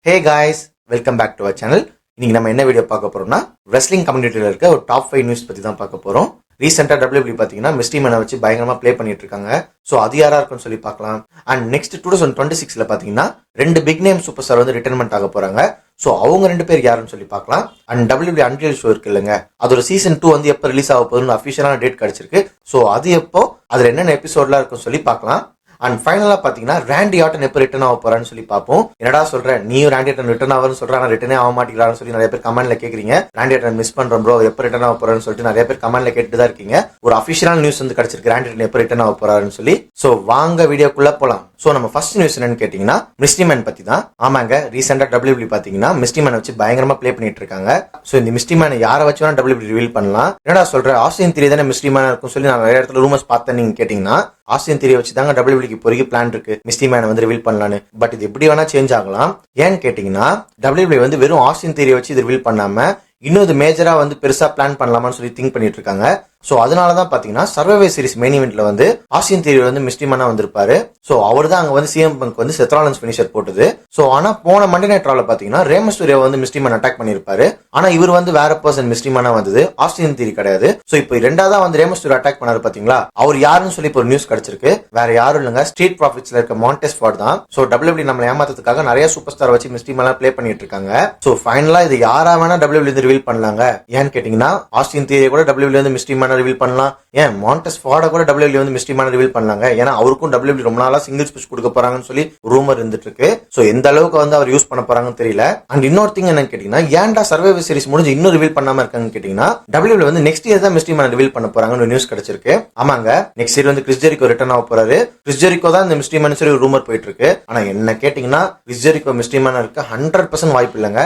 Hey guys, welcome back to our channel. இன்னைக்கு நம்ம என்ன வீடியோ பார்க்க போறோம்னா, ரெஸ்லிங் கம்யூனிட்டியில் இருக்க ஒரு டாப் 5 நியூஸ் பத்தி தான் பார்க்க போறோம். ரீசெண்டா WWE பாத்தீங்கன்னா மிஸ்டி மேனை வச்சு பயங்கரமா ப்ளே பண்ணிட்டு இருக்காங்க. ஸோ அது யாரா இருக்குன்னு சொல்லி பார்க்கலாம். அண்ட் நெக்ஸ்ட் 2026 பாத்தீங்கன்னா 2 பிக் நேம் சூப்பர் ஸ்டார் வந்து ரிட்டர்மெண்ட் ஆக போறாங்க. ஸோ அவங்க 2 பேர் யாருன்னு சொல்லி பார்க்கலாம். அண்ட் WWE அன்ரியல் ஷோ இருக்கு இல்லைங்க, அதோட சீசன் 2 வந்து எப்போ ரிலீஸ் ஆக போகுதுன்னு அஃபிஷியலான டேட் கிடைச்சிருக்கு. ஸோ அது எப்போ, அதுல என்னென்ன எபிசோட்லாம் இருக்குன்னு சொல்லி பார்க்கலாம். அண்ட் ஃபைனலா பாத்தீங்கன்னா ராண்டி ஆர்டன் எப்போ ரிட்டர்ன் ஆக போறான்னு சொல்லி பார்ப்போம். என்னடா சொல்றேன், நீயும் ராண்டி ஆர்டன் ரிட்டர்ன் ஆகும்னு சொல்ற, ஆனா ரிட்டர்னே ஆக மாட்டேங்கிறான்னு சொல்லி நிறைய பேர் கமெண்ட்ல கேக்குறீங்க. ராண்டி ஆர்டன் மிஸ் பண்றோம் ப்ரோ, எப்போ ரிட்டர்ன் ஆக போறான்னு சொல்லிட்டு நிறைய பேர் கமெண்ட்ல கேட்டு தான் இருக்கீங்க. ஒரு அஃபிஷியலான நியூஸ் வந்து கிடைச்சிருக்கு ராண்டி ஆர்டன் எப்போ ரிட்டர்ன் ஆக போறாருன்னு சொல்லி. சோ வாங்க வீடியோக்குள்ள போலாம். சோ நம்ம ஃபர்ஸ்ட் நியூஸ் என்னன்னு கேட்டீங்கன்னா மிஸ்டி மேன் பத்தி தான். ஆமாங்க, ரீசெண்டா WWE பாத்தீங்கன்னா மிஸ்டி மேனை வச்சு பயங்கரமா ப்ளே பண்ணிட்டு இருக்காங்க. சோ இந்த மிஸ்டி மேனை யாரை வச்சு வேணா WWE ரிவீல் பண்ணலாம். என்னடா சொல்ற, ஆஸ்டின் தியரி தானே மிஸ்டி மேனா இருக்கும் சொல்லி நான் நிறைய இடத்துல ரூமர்ஸ் பார்த்தேன். நீங்க கேட்டீங்கன்னா ஆஸ்டின் தியரி வச்சு தாங்க WWE இப்போதைக்கு பிளான் இருக்கு மிஸ்டி மேனை வந்து ரிவீல் பண்ணலான்னு. பட் இது எப்படி வேணா சேஞ்ச் ஆகலாம். ஏன்னு கேட்டீங்கன்னா WWE வந்து வெறும் ஆஸ்டின் தியரி வச்சு இது ரிவீல் பண்ணாம இன்னும் மேஜரா வந்து பெருசா பிளான் பண்ணலாமான்னு சொல்லி திங்க் பண்ணிட்டு இருக்காங்க. சோ அதனாலதான் பாத்தீங்கன்னா சர்வைவர் சீரிஸ் மெயின் இவென்ட்ல வந்து ஆஸ்டின் தியரி வந்து மிஸ்டி மேனா வந்திருப்பாரு. சோ அவர் தான் அங்க வந்து சிஎம் பங்க் வந்து செத் ராலின்ஸ் ஃபினிஷர் போட்டது. சோ ஆனா போன மண்டே நைட் ரால பாத்தீங்கன்னா ரே மிஸ்டீரியோ வந்து மிஸ்டி மேன் அட்டாக் பண்ணிருப்பாரு. ஆனா இவர் வந்து வேற பர்சன் மிஸ்டி மேனா வந்தது, ஆஸ்டின் தியரி கிடையாது. சோ இப்போ ரெண்டாவதா வந்து ரே மிஸ்டீரியோ அட்டாக் பண்ணாரு பாத்தீங்களா, அவர் யாருன்னு சொல்லி இப்போ ஒரு நியூஸ் கிடைச்சிருக்கு. வேற யாரும் இல்லங்க, ஸ்ட்ரீட் ப்ராஃபிட்ஸ்ல இருக்க மான்டெஸ் ஃபார்ட் தான். சோ WWE நம்மள ஏமாத்துறதுக்காக நிறைய சூப்பர் ஸ்டார் வச்சு மிஸ்டி மேனா ப்ளே பண்ணிட்டு இருக்காங்க. சோ ஃபைனலா இது யாரா வேணா WWE இருந்து ரிவீல் பண்ணலாங்க. ஏன்னு கேட்டீங்கன்னா ஆஸ்டின் தியரி கூட WWE வந்து மிஸ்டி மேனா ரிவீல் பண்ணலாம். ஏன் மான்டெஸ் ஃபார்ட கூட WWE வந்து மிஸ்டி மேனா ரிவீல் பண்ணலாங்க. ஏன்னா அவருக்கும் WWE ரொம்ப நாளா சிங்கிள்ஸ் புஷ் கொடுக்க போறாங்கன்னு சொல்லி ரூமர் இருந்துட்டு இருக்கு. சோ எந்த அளவுக்கு வந்து அவர் யூஸ் பண்ண போறாங்கன்னு தெரியல. அண்ட் இன்னொரு திங் என்னன்னு கேட்டீங்கன்னா, ஏன்டா சர்வைவர் சீரிஸ் முடிஞ்சு இன்னும் ரிவீல் பண்ணாம இருக்காங்கன்னு கேட்டீங்கன்னா WWE வந்து நெக்ஸ்ட் இயர் தான் மிஸ்டி மேன் ரிவீல் பண்ண போறாங்கன்னு நியூஸ் கிடைச்சிருக்கு. ஆமாங்க, நெக்ஸ்ட் இயர் வந்து கிறிஸ் ஜெரிகோ ரிட்டர்ன் ஆக போறாரு. கிறிஸ் ஜெரிகோ தான் இந்த மிஸ்டி மேன் சொல்லி ரூமர் போயிட்டு இருக்கு. ஆனா என்ன கேட்டீங்கன்னா கிறிஸ் ஜெரிகோ மிஸ்டி மேனா இருக்க 100% வாய்ப்பு இல்லைங்க.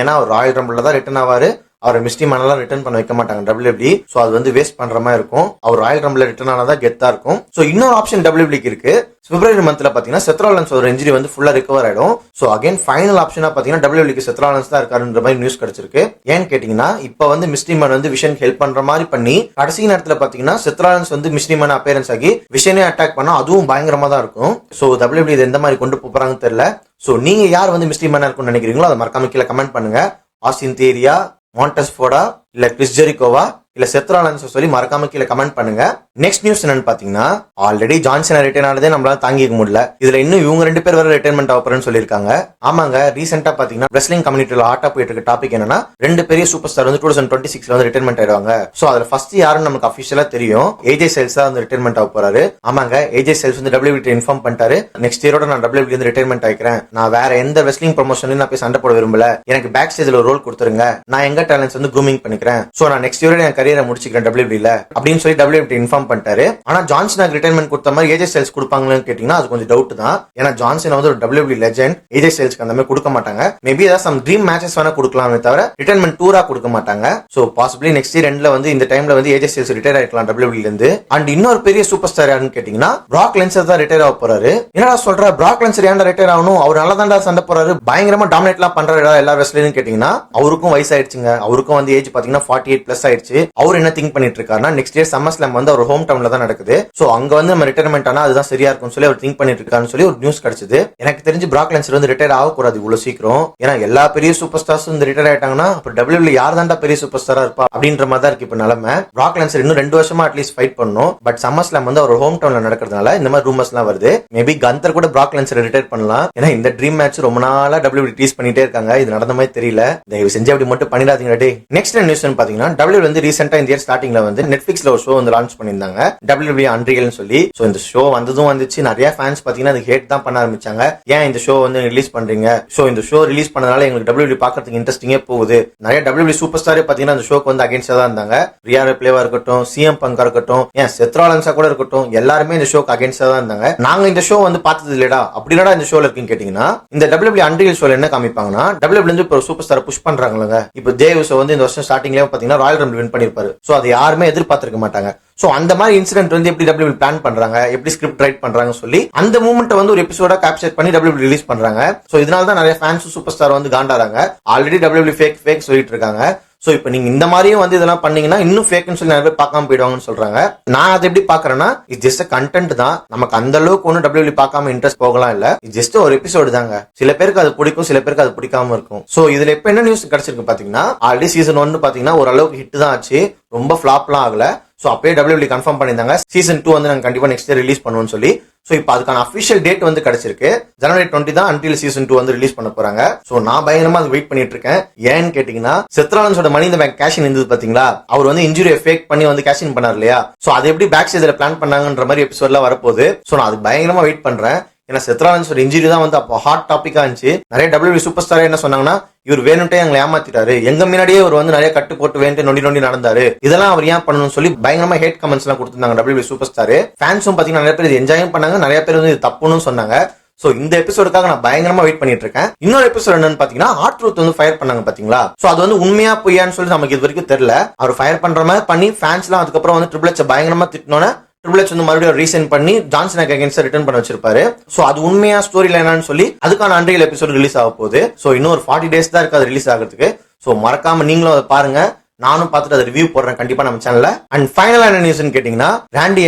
ஏன்னா அவர் ராயல் ரம்பிள்ல தான் ரிட்டர்ன் ஆவாரு. அவர் மிஸ்டி மேனெல்லாம் ரிட்டர்ன் பண்ண வைக்க மாட்டாங்க WWE. சோ அது வந்து வேஸ்ட் பண்ற மாதிரி இருக்கும். அவர் ராயல் ரம்பிள்ல ரிட்டர்ன் ஆனதான் கெத்தா இருக்கும். சோ இன்னொரு ஆப்ஷன் WWE இருக்கு. பிப்ரவரி மந்த்ல பாத்தீங்கன்னா செத் ராலின்ஸ் ஒரு இன்ஜுரி வந்து ஃபுல்லா ரிகவர் ஆயிடும். சோ அகைன் ஃபைனல் ஆப்ஷனா பாத்தீங்கன்னா WWE செத் ராலின்ஸ் தான் இருக்காருன்ற மாதிரி நியூஸ் கிடைச்சிருக்கு. ஏன்னு கேட்டீங்கன்னா இப்ப வந்து மிஸ்டி மேன் வந்து விஷன் ஹெல்ப் பண்ற மாதிரி பண்ணி கடைசி நேரத்துல பாத்தீங்கன்னா செத் ராலின்ஸ் வந்து மிஸ்டி மேன் அப்பியரன்ஸ் ஆகி விஷனே அட்டாக் பண்ணா அதுவும் பயங்கரமா தான் இருக்கும். சோ WWE இது எந்த மாதிரி கொண்டு போறாங்கன்னு தெரியல. சோ நீங்க யார் வந்து மிஸ்டி மேனா இருக்கும்னு நினைக்கிறீங்களோ அதை மறக்காம கீழே கமெண்ட் பண்ணுங்க. ஆஸ்டின் தியரியா, மான்டெஸ் ஃபோர்டா, இல்ல கிறிஸ் ஜெரிகோவா, இல்ல செத் ராலின்ஸ் சொல்லி மறக்காம கீழே கமெண்ட் பண்ணுங்க. நெக்ஸ்ட் நியூஸ் என்னன்னு பாத்தீங்கன்னா, ஆல்ரெடி ஜான்சன் ரிட்டர்ன் ஆனதே நம்மளால தாங்கிக்க முடியல. இதுல இன்னும் இவங்க 2 பேர் வர ரிட்டைர்மெண்ட் ஆகப்போறேன்னு சொல்லியிருக்காங்க. ஆமாங்க, ரீசெண்டா பாத்தீங்கன்னா ரெஸ்லிங் கம்யூனிட்டில ஹாட்டா போயிட்டு இருக்க டாபிக் என்னன்னா 2 பெரிய சூப்பர் ஸ்டார் வந்து 2026 வந்து ரிட்டைர்மெண்ட் ஆயிடுவாங்க. சோ அதுல ஃபர்ஸ்ட் யாருன்னு நமக்கு அபிஷியலா தெரியும், ஏஜே ஸ்டைல்ஸ் தான் வந்து ரிட்டைர்மெண்ட் ஆக போறாரு. ஆமாங்க, ஏஜே ஸ்டைல்ஸ் வந்து WWE இன்ஃபார்ம் பண்ணிட்டாரு, நெக்ஸ்ட் இயரோட நான் WWE வந்து ரிட்டைர்மெண்ட் ஆயிக்கிறேன். நான் வேற எந்த ரெஸ்லிங் ப்ரமோஷன்லயும் நான் போய் சண்டை போட விரும்பல. எனக்கு பேக் ஸ்டேஜ்ல ஒரு ரோல் கொடுத்துருங்க. நான் எங்க டேலண்ட்ஸ் வந்து க்ரூமிங் பண்ணிக்கிறேன். சோ நான் நெக்ஸ்ட் இயரோட என் கரியரை முடிச்சுக்கிறேன் WWE அப்படின்னு சொல்லி WWE இன்ஃபார்ம் பண்ணிட்டாரு. ஆனா ஜான்சனுக்கு ரிட்டைர்மெண்ட் கொடுத்த மாதிரி ஏஜே ஸ்டைல்ஸ் கொடுப்பாங்கன்னு கேட்டீங்கன்னா அது கொஞ்சம் டவுட் தான். ஏன்னா ஜான்சன் வந்து ஒரு WWE லெஜெண்ட், ஏஜே ஸ்டைல்ஸ்க்கு அந்த மாதிரி கொடுக்க மாட்டாங்க. மேபி ஏதாவது சம் ட்ரீம் மேட்சஸ் வேணா கொடுக்கலாமே தவிர ரிட்டைர்மெண்ட் டூரா கொடுக்க மாட்டாங்க. சோ பாசிபிளி நெக்ஸ்ட் இயர் எண்ட்ல வந்து இந்த டைம்ல வந்து ஏஜே ஸ்டைல்ஸ் ரிட்டையர் ஆயிக்கலாம் WWE இருந்து. அண்ட் இன்னொரு பெரிய சூப்பர் ஸ்டார் யாருன்னு கேட்டீங்கன்னா பிராக் லென்சர் தான் ரிட்டையர் ஆக போறாரு. என்னடா சொல்ற, பிராக் லென்சர் ஏன்டா ரிட்டையர் ஆகணும், அவர் நல்லா தான்டா சண்டை போறாரு, பயங்கரமா டாமினேட்லாம் பண்றாரு எல்லா ரெஸ்லர்னு கேட்டீங்கன்னா அவருக்கும் வயசாயிடுச்சுங்க. அவருக்கும் வந்து ஏஜ் பாத்தீங்கன்னா 48+ ஆயிடுச்சு. அவர் என்ன திங்க் பண்ணிட்டு இருக்காருன்னா நெக்ஸ்ட் இயர் சம்மர் ஸ்லாம் வந்து அவர் ஹோம் டவுன்ல தான் நடக்குது. சோ அங்க வந்து நம்ம ரிட்டைர்மெண்ட் ஆனா அதுதான் சரியா இருக்கும் சொல்லி அவர் திங்க் பண்ணிட்டு இருக்காருன்னு சொல்லி ஒரு நியூஸ் கிடைச்சது. எனக்கு தெரிஞ்சு பிராக் லென்சர் வந்து ரிட்டையர் ஆகக்கூடாது இவ்வளவு சீக்கிரம். ஏன்னா எல்லா பெரிய சூப்பர் ஸ்டார்ஸ் வந்து ரிட்டையர் ஆயிட்டாங்கன்னா அப்ப WWE யார் தான்டா பெரிய சூப்பர் ஸ்டாரா இருப்பா அப்படின்ற மாதிரி தான் இருக்கு இப்ப நிலைமை. பிராக் லென்சர் இன்னும் 2 வருஷமா அட்லீஸ்ட் ஃபைட் பண்ணணும். பட் சம்மர் ஸ்லாம் வந்து அவர் ஹோம் டவுன்ல நடக்கிறதுனால இந்த மாதிரி ரூமர்ஸ் எல்லாம் வருது. மேபி கந்தர் கூட பிராக் லென்சர் ரிட்டையர் பண்ணலாம். ஏன்னா இந்த ட்ரீம் மேட்ச் ரொம்ப நாளா WWE டீஸ் பண்ணிட்டே இருக்காங்க. இது நடந்த மாதிரி தெரியல. தயவு செஞ்சு அப்படி மட்டும் பண்ணிடாதீங்க டே. நெக்ஸ்ட் நியூஸ் பாத்தீங்கன்னா WWE வந்து ரீசெண்டா இந்த இயர் ஸ்டார்டிங்ல வந்து நெட்ஃபிளிக்ஸ்ல ஒரு ஷோ வந்து லான்ச் பண்ணியிருந்தாங்க, WWE அன்ரியல்னு சொல்லி. சோ இந்த ஷோ வந்ததும் வந்துச்சு, நிறைய ஃபேன்ஸ் பாத்தீங்கன்னா அது ஹேட் தான் பண்ண ஆரம்பிச்சாங்க. ஏன் இந்த ஷோ வந்து ரிலீஸ் பண்றீங்க, சோ இந்த ஷோ ரிலீஸ் பண்ணனால எங்களுக்கு WWE பாக்கிறதுக்கு இன்ட்ரெஸ்டிங்கே போகுது. நிறைய WWE சூப்பர் ஸ்டாரே பாத்தீங்கன்னா அந்த ஷோக்கு வந்து அகைன்ஸ்டா தான் இருந்தாங்க. ரியா ரிப்ளேவா இருக்கட்டும், சிஎம் பங்கா இருக்கட்டும், ஏன் செத் ராலின்ஸா கூட இருக்கட்டும், எல்லாருமே இந்த ஷோக்கு அகைன்ஸ்டா தான் இருந்தாங்க. நாங்க இந்த ஷோ வந்து பார்த்தது இல்லடா அப்படின்னா இந்த ஷோல இருக்குன்னு கேட்டீங்கன்னா இந்த WWE அன்ரியல் ஷோல என்ன காமிப்பாங்கன்னா WWE வந்து இப்போ சூப்பர் ஸ்டார் புஷ் பண்றாங்க. இப்போ தேவ்ஸ் வந்து இந்த வருஷம் ஸ்டார்டிங்ல பாத்தீங்கன்னா ராயல் ரம்பிள் வின் பண்ணிருப்பாரு. சோ அது யாருமே எதிர்பார்த்திருக்க மாட்டாங்க. சோ அந்த மாதிரி இன்சிடென்ட் வந்து எப்படி WWE பிளான் பண்றாங்க, எப்படி ஸ்கிரிப்ட் ரைட் பண்றாங்க சொல்லி அந்த மூமெண்ட் வந்து ஒரு எபிசோடா கேப்சர் பண்ணி WWE ரிலீஸ் பண்றாங்க. சோ இதனால தான் நிறைய ஃபேன்ஸ் சூப்பர் ஸ்டார் வந்து காண்டாறாங்க. ஆல்ரெடி WWE ஃபேக் சொல்லிட்டு இருக்காங்க. சோ இப்போ நீங்க இந்த மாதிரியும் வந்து இதெல்லாம் பண்ணீங்கன்னா இன்னும் ஃபேக்னு சொல்லி நிறைய பேர் பார்க்காம போயிடுவாங்கன்னு சொல்றாங்க. நான் அதை எப்படி பாக்குறேன்னா, இது ஜஸ்ட் கண்டென்ட் தான். நமக்கு அந்த அளவுக்கு ஒன்னும் WWE பார்க்காம இன்ட்ரெஸ்ட் போகலாம் இல்ல. இது ஜஸ்ட் ஒரு எபிசோடு தாங்க. சில பேருக்கு அது பிடிக்கும், சில பேருக்கு அது பிடிக்காம இருக்கும். சோ இதுல இப்ப என்ன நியூஸ் கிடைச்சிருக்கு பாத்தீங்கன்னா, ஆல்ரெடி சீசன் 1 பாத்தீங்கன்னா ஓரளவுக்கு ஹிட் தான் ஆச்சு, ரொம்ப ஃபிளாப்லாம் ஆகல. சோ அப்பயே WWE கன்ஃபார்ம் பண்ணியிருந்தாங்க சீசன் 2 வந்து நாங்க கண்டிப்பா நெக்ஸ்ட் இயர் ரிலீஸ் பண்ணுவோம்னு சொல்லி. சோ இப்போ அதுக்கான அபிஷியல் டேட் வந்து கிடைச்சிருக்கு. ஜனவரி 20 தான் அன்டில் சீசன் 2 வந்து ரிலீஸ் பண்ண போறாங்க. சோ நான் பயங்கரமா அது வெயிட் பண்ணிட்டு இருக்கேன். ஏன்னு கேட்டீங்கன்னா, செத்ராலன்ஸோட மணி இந்த பேங்க் கேஷ் இன் இருந்தது பாத்தீங்களா, அவர் வந்து இன்ஜுரியை ஃபேக் பண்ணி வந்து கேஷ் இன் பண்ணார் இல்லையா. சோ அது எப்படி பேக் ஸ்டேஜ்ல பிளான் பண்ணாங்கன்ற மாதிரி எபிசோட்லாம் வரப்போகுது. சோ நான் அது பயங்கரமா வெயிட் பண்றேன். ஏன்னா செத்ராலன்ஸோட இன்ஜுரி தான் வந்து அப்போ ஹாட் டாபிக்கா இருந்துச்சு. நிறைய WWE சூப்பர் ஸ்டாரே என்ன சொன்னாங்கன்னா, இவர் வேணும்ட்டே எங்களை ஏமாத்திட்டாரு, எங்க முன்னாடியே இவர் வந்து நிறைய கட்டு போட்டு வேண்டு நொண்டி நொண்டி நடந்தாரு, இதெல்லாம் அவர் ஏன் பண்ணணும்னு சொல்லி பயங்கரமா ஹேட் கமெண்ட்ஸ் எல்லாம் கொடுத்திருந்தாங்க WWE சூப்பர் ஸ்டார். ஃபேன்ஸும் பாத்தீங்கன்னா நிறைய பேர் இது என்ஜாயும் பண்ணாங்க, நிறைய பேர் வந்து இது தப்புன்னு சொன்னாங்க. சோ இந்த எபிசோடுக்காக நான் பயங்கரமா வெயிட் பண்ணிட்டு இருக்கேன். இன்னொரு எபிசோட் என்னன்னு பாத்தீங்கன்னா, R-Truth வந்து ஃபயர் பண்ணாங்க பாத்தீங்களா. சோ அது வந்து உண்மையா பொய்யான்னு சொல்லி நமக்கு இது வரைக்கும் தெரியல. அவர் ஃபயர் பண்ற மாதிரி பண்ணி ஃபேன்ஸ் எல்லாம் அதுக்கப்புறம் வந்து Triple H பயங்கரமா திட்டினோன்னு Triple H வந்து மறுபடியும் ரீசைன் பண்ணி ஜான்சனுக்கு அகைன்ஸ்ட் ரிட்டர்ன் பண்ண வச்சிருப்பாரு. சோ அது உண்மையா ஸ்டோரி லைனான்னு சொல்லி அதுக்கான அன்ரியல் எபிசோட் ரிலீஸ் ஆக போகுது. சோ இன்னும் ஒரு 40 days தான் இருக்கு அது ரிலீஸ் ஆகிறதுக்கு. சோ மறக்காம நீங்களும் அதை பாருங்க, நானும் பார்த்துட்டு அதை ரிவ்யூ போடுறேன் கண்டிப்பா நம்ம சேனல்ல. அண்ட் ஃபைனலா என்ன நியூஸ்னு கேட்டீங்கன்னா, ராண்டி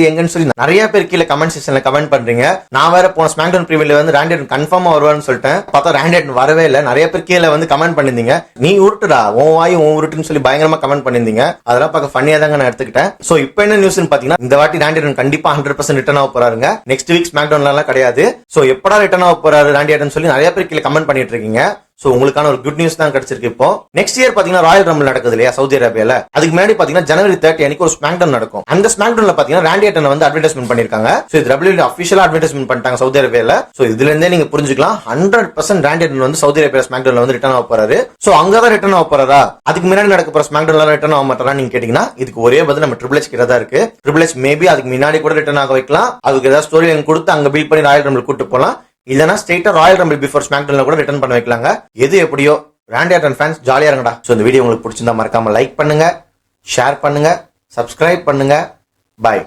எங்கன்னு சொல்லி நிறைய பேர் கீழே கமெண்ட் செக்ஷன்ல கமெண்ட் பண்றீங்க. நான் வேற போன ஸ்மாக்டவுன் ப்ரீவியூல வந்து ராண்டி கன்ஃபார்மா வருவான்னு சொல்லிட்டேன். பார்த்தா ராண்டி வரவே இல்லை. நிறைய பேர் கீழே வந்து கமெண்ட் பண்ணிருந்தீங்க, நீ உருட்டுடா உன் வாய் உன் உருட்டுன்னு சொல்லி பயங்கரமா கமெண்ட் பண்ணிருந்தீங்க. அதெல்லாம் பார்க்க ஃபன்னியா தாங்க நான் எடுத்துக்கிட்டேன். சோ இப்போ என்ன நியூஸ்னு பாத்தீங்கன்னா, இந்த வாட்டி ராண்டி கண்டிப்பா 100% ரிட்டர்ன் ஆக போறாருங்க. நெக்ஸ்ட் வீக் ஸ்மாக்டவுன்ல எல்லாம் கிடையாது. சோ எப்படா ரிட்டர்ன் ஆக போறாரு ராண்டி சொல்லி நிறைய பேர் கீழே கமெண்ட் பண்ணிட்டு இருக்கீங்க. சோ உங்களுக்கான ஒரு குட் நியூஸ் தான் கிடைச்சிருக்கு. இப்போ நெக்ஸ்ட் இயர் பாத்தீங்கன்னா ராயல் ரம்பிள் நடக்குது இல்லையா சவுதி அரேபியால. அதுக்கு முன்னாடி பாத்தீங்கன்னா ஜனவரி 30 அன்னைக்கு ஒரு ஸ்மாக்டவுன் நடக்கும். அந்த ஸ்மாக்டவுன்ல பாத்தீங்கன்னா ராண்டி ஆர்டன் வந்து அட்வர்டைஸ்மென்ட் பண்ணிருக்காங்க. சோ இது WWE அபிஷியலா அட்வர்டைஸ்மென்ட் பண்ணிட்டாங்க சவுதி அரேபியால. சோ இதுல இருந்தே நீங்க புரிஞ்சுக்கலாம் 100% ராண்டி ஆர்டன் வந்து சவுதி அரேபியா ஸ்மாக்டவுன்ல வந்து ரிட்டர்ன் ஆக போறாரு. சோ அங்கதான் ரிட்டர்ன் ஆக போறாரா, அதுக்கு முன்னாடி நடக்க போற ஸ்மாக்டவுன்ல ரிட்டர்ன் ஆக மாட்டாரா நீங்க கேட்டீங்கன்னா, இதுக்கு ஒரே பதில் நம்ம Triple H கிட்ட தான் இருக்கு. Triple H மேபி அதுக்கு முன்னாடி கூட ரிட்டர்ன் ஆக வைக்கலாம். அதுக்கு ஏதாவது ஸ்டோரி லைன் கொடுத்து அங்க பில்ட் பண்ணி ராயல் ரம்பிள் கூட்டு போலாம். இல்லனா ஸ்ட்ரைட்டா ராயல் ரம்பிள் பிஃபோர் ஸ்மாக்டவுன்ல கூட ரிட்டர்ன் பண்ண வைக்கலாங்க. எது எப்படியோ ராண்டி ஆர்டன் ஃபேன்ஸ் ஜாலியா இருங்கடா. சோ இந்த வீடியோ உங்களுக்கு பிடிச்சிருந்தா மறக்காம லைக் பண்ணுங்க, ஷேர் பண்ணுங்க, சப்ஸ்கிரைப் பண்ணுங்க. பை.